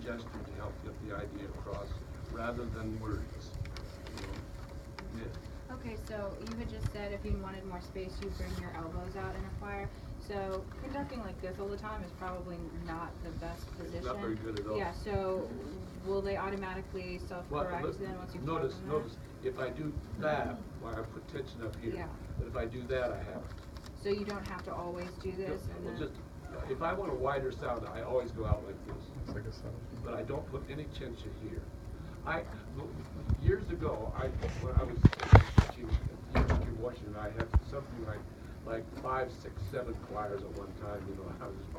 gesture to help get the idea across, rather than words. You know? Yeah. Okay, so you had just said if you wanted more space, you bring your elbows out in a choir. So conducting like this all the time is probably not the best position. It's not very good at all. Yeah, so will they automatically self-correct then once you notice, from there? if I do that, why I put tension up here. Yeah. But if I do that, I have it. So you don't have to always do this and Well, then... just, if I want a wider sound, I always go out like this. It's like a sound. But I don't put any tension here. Years ago, when I was teaching in Washington, I had something like 5, 6, 7 choirs at one time. You know, I was just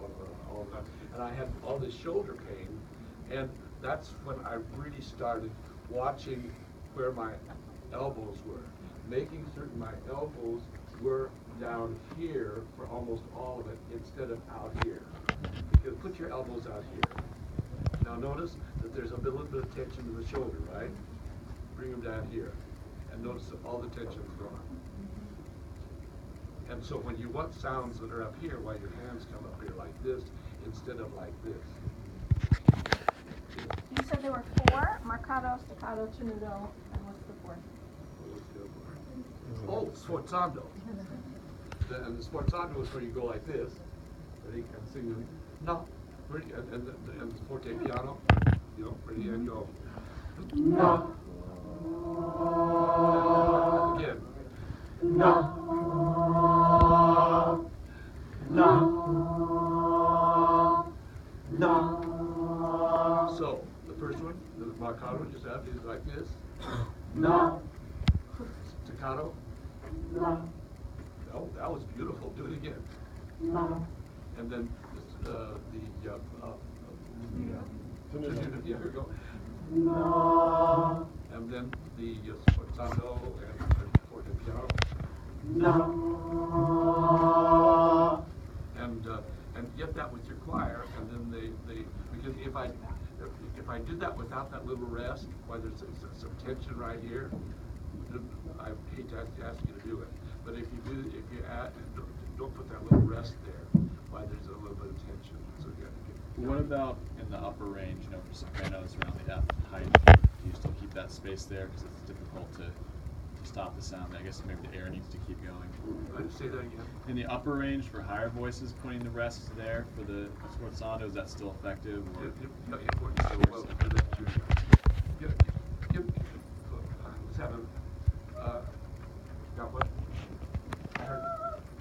all the time, and I had all this shoulder pain, and that's when I really started watching where my elbows were, making certain my elbows were down here for almost all of it instead of out here. Because put your elbows out here. Now notice that there's a little bit of tension in the shoulder, right? Bring them down here. And notice that all the tension's gone. And so when you want sounds that are up here, why your hands come up here like this instead of like this. You said there were 4: marcato, staccato, tenuto, and what's the 4th? Oh, sforzando. And the sforzando is where you go like this. Ready? And sing. No. Ready? And the forte piano. You know, ready? And go. No. Again. No. No. No. So, the first one, the marcato just after is like this. No. Staccato. No. Oh, that was beautiful. Do it again. No. And then here we go. No. And then the sforzando and forte piano. No. And get that with your choir, and then they because if I did that without that little rest, why there's some tension right here, I hate to ask you to do it. But if you add, don't put that little rest there, why there's a little bit of tension. So you have to get. What about in the upper range, you know, for sopranos around the F height? Do you still keep that space there because it's difficult to stop the sound? I guess maybe the air needs to keep going. Say that again. In the upper range for higher voices, putting the rest there for the sforzando, is that still effective? Or? Let's have a. Got what? I heard.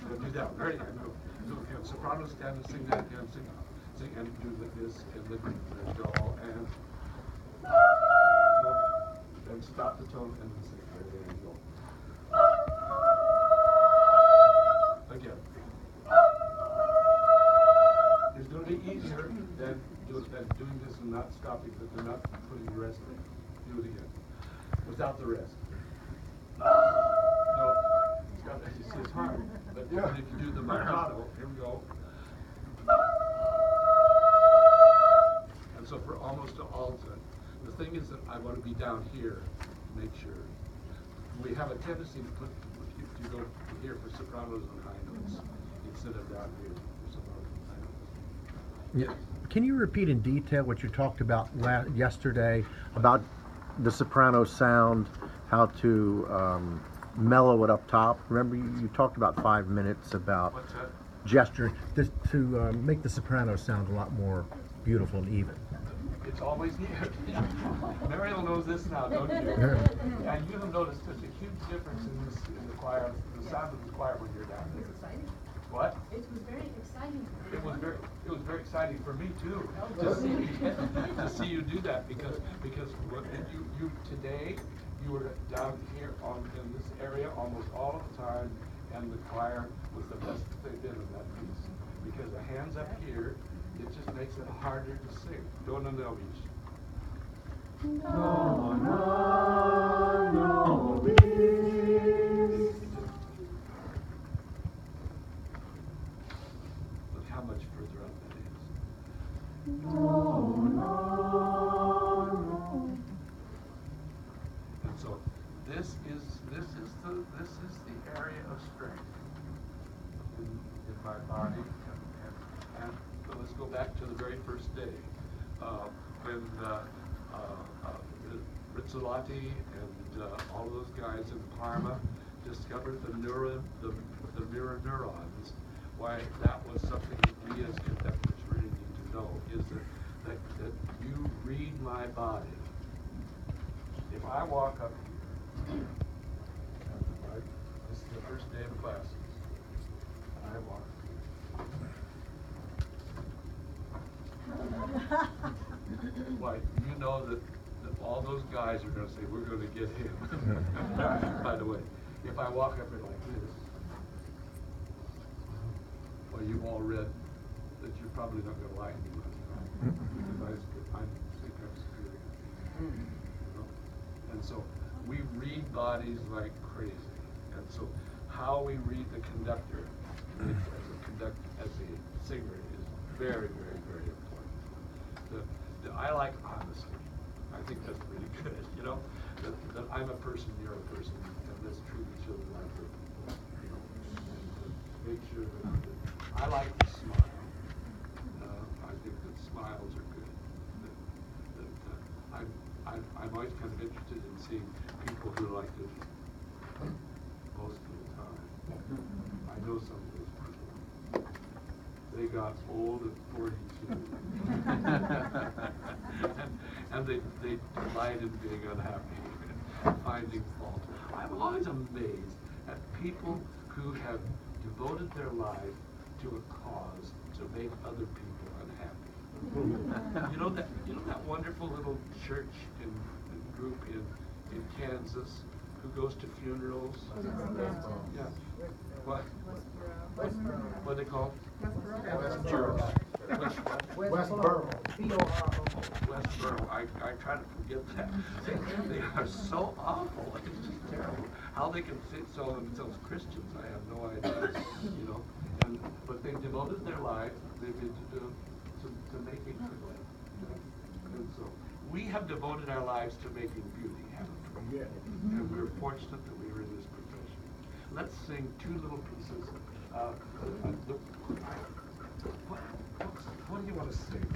Do that. Ready? So soprano stand and sing that again. Sing and do this and the jaw and. And stop the tone and then sing. There you go. Again. It's going to be easier than doing this and not stopping, but they're not putting the rest in. Do it again. Without the rest. No. It's hard. But if you do the marcato, here we go. And so for almost all of it, the thing is that I want to be down here to make sure. We have a tendency to go here for sopranos and high notes instead of down here for sopranos and high notes. Yeah. Can you repeat in detail what you talked about yesterday about the soprano sound, how to mellow it up top? Remember you talked about 5 minutes about What's that? gesture to make the soprano sound a lot more beautiful and even. It's always here. Mariel knows this now, don't you? And you have noticed there's a huge difference in the choir, the sound of the choir when you're down there. Exciting. What? It was very exciting. It was very exciting for me too to see you do that because what you today you were down here in this area almost all of the time, and the choir was the best they did in that piece because the hands up here, it just makes it harder to sing. Dona Nobis. Dona Nobis. Look how much further up that is. Dona. And so this is the area of strength in my body, and so let's go back to the very first day. when Rizzolatti and all of those guys in Parma discovered the mirror neurons, why that was something that we as conductors really need to know, is that you read my body. If I walk up here, this is the first day of classes, and I walk why, you know that all those guys are gonna say, we're gonna get him. By the way, if I walk up here like this, well, you've all read that you're probably not gonna like me much, right? Because I think I'm superior. You know? And so, we read bodies like crazy. And so, how we read the conductor as a singer is very, very, very important. I like honesty. I think that's pretty good, you know? That I'm a person, you're a person, and let's treat each other like we're people, you know? And make sure that I like to smile. I think that smiles are good. I'm always kind of interested in seeing people who like this most of the time. I know some of those people. They got old at 42. and they delight in being unhappy and finding fault. I'm always amazed at people who have devoted their life to a cause to make other people unhappy. You know that wonderful little church group in Kansas who goes to funerals? Yeah. What? What are they called? Westboro. Westboro. I try to forget that. They are so awful. It's just terrible. How they can call themselves Christians, I have no idea. You know, but they've devoted their life to making good. And so we have devoted our lives to making beauty, haven't we? Yeah. And we're fortunate that we are in this profession. Let's sing two little pieces. What do you want to sing?